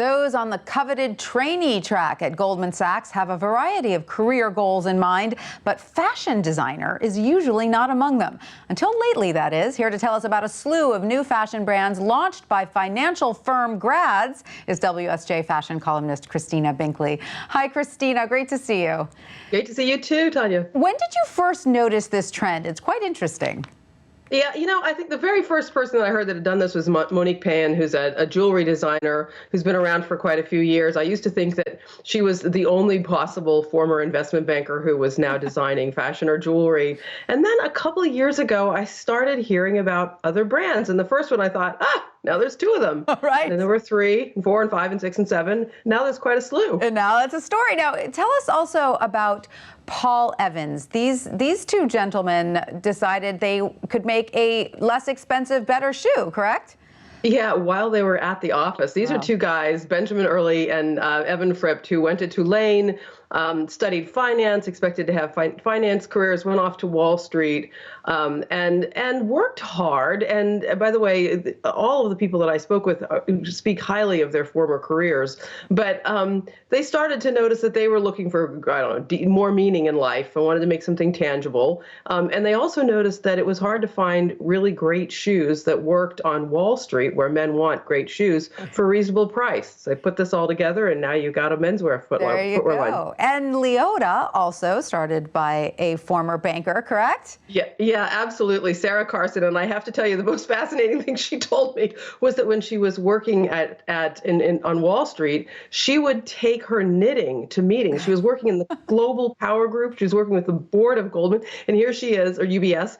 Those on the coveted trainee track at Goldman Sachs have a variety of career goals in mind, but fashion designer is usually not among them. Until lately, that is. Here to tell us about a slew of new fashion brands launched by financial firm grads is WSJ fashion columnist Christina Binkley. Hi, Christina. Great to see you. Great to see you too, Tanya. When did you first notice this trend? It's quite interesting. Yeah, I think the very first person that I heard that had done this was Monique Pan, who's a jewelry designer who's been around for quite a few years. I used to think that she was the only possible former investment banker who was now designing fashion or jewelry. And then a couple of years ago, I started hearing about other brands. And the first one I thought, now there's two of them. Right. And there were 3, 4, and 5, and 6, and 7. Now there's quite a slew. And now that's a story. Now, tell us also about Paul Evans. These two gentlemen decided they could make a less expensive, better shoe, correct? Yeah, while they were at the office. These are two guys, Benjamin Early and Evan Fripp, who went to Tulane, studied finance, expected to have finance careers, went off to Wall Street, and worked hard. And by the way, all of the people that I spoke with speak highly of their former careers. But they started to notice that they were looking for, I don't know, more meaning in life and wanted to make something tangible. And they also noticed that it was hard to find really great shoes that worked on Wall Street, where men want great shoes, for a reasonable price. So they put this all together, and now you've got a menswear footwear line. And Leota, also started by a former banker, correct? Yeah, absolutely. Sarah Carson. And I have to tell you, the most fascinating thing she told me was that when she was working on Wall Street, she would take her knitting to meetings. She was working in the Global Power Group. She was working with the board of Goldman. And here she is, or UBS.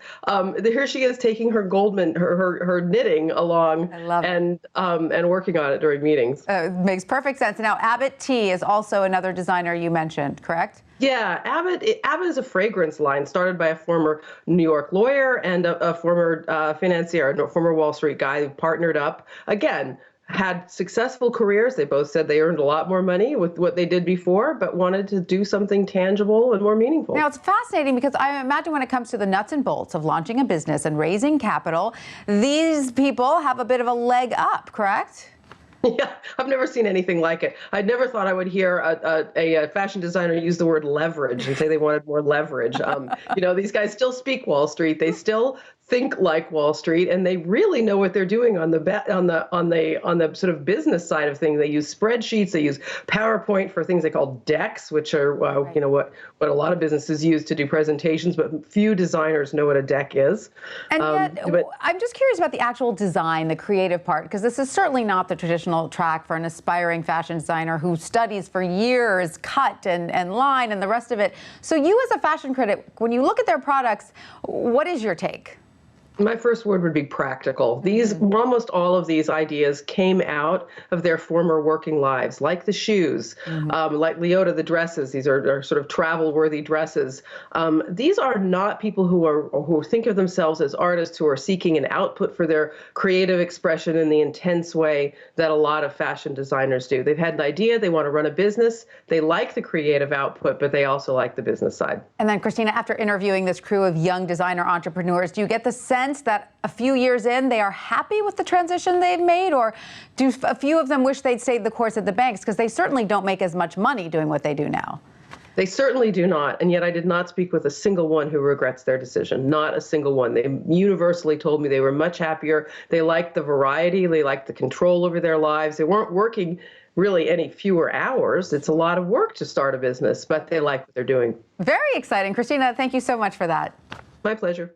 Here she is taking her her knitting along and working on it during meetings. Makes perfect sense. Now, Abbott Tea is also another designer you mentioned, correct? Yeah, Abbott is a fragrance line started by a former New York lawyer and a former financier, a former Wall Street guy who partnered up. Again, had successful careers. They both said they earned a lot more money with what they did before, but wanted to do something tangible and more meaningful. Now, it's fascinating because I imagine when it comes to the nuts and bolts of launching a business and raising capital, these people have a bit of a leg up, correct? Yeah, I've never seen anything like it. I never thought I would hear a fashion designer use the word leverage and say they wanted more leverage. These guys still speak Wall Street. They still think like Wall Street, and they really know what they're doing on the sort of business side of things. They use spreadsheets. They use PowerPoint for things they call decks, which are what a lot of businesses use to do presentations, but few designers know what a deck is. And yet, I'm just curious about the actual design, the creative part, because this is certainly not the traditional track for an aspiring fashion designer who studies for years, cut and line and the rest of it. So you as a fashion critic, when you look at their products, what is your take? My first word would be practical. Almost all of these ideas came out of their former working lives, like the shoes, like Leota, the dresses. These are sort of travel-worthy dresses. These are not people who think of themselves as artists who are seeking an output for their creative expression in the intense way that a lot of fashion designers do. They've had an idea, they want to run a business, they like the creative output, but they also like the business side. And then, Christina, after interviewing this crew of young designer entrepreneurs, do you get the sense that a few years in, they are happy with the transition they've made, or do a few of them wish they'd stayed the course at the banks? Because they certainly don't make as much money doing what they do now. They certainly do not, and yet I did not speak with a single one who regrets their decision, not a single one. They universally told me they were much happier. They liked the variety. They liked the control over their lives. They weren't working really any fewer hours. It's a lot of work to start a business, but they like what they're doing. Very exciting. Christina, thank you so much for that. My pleasure.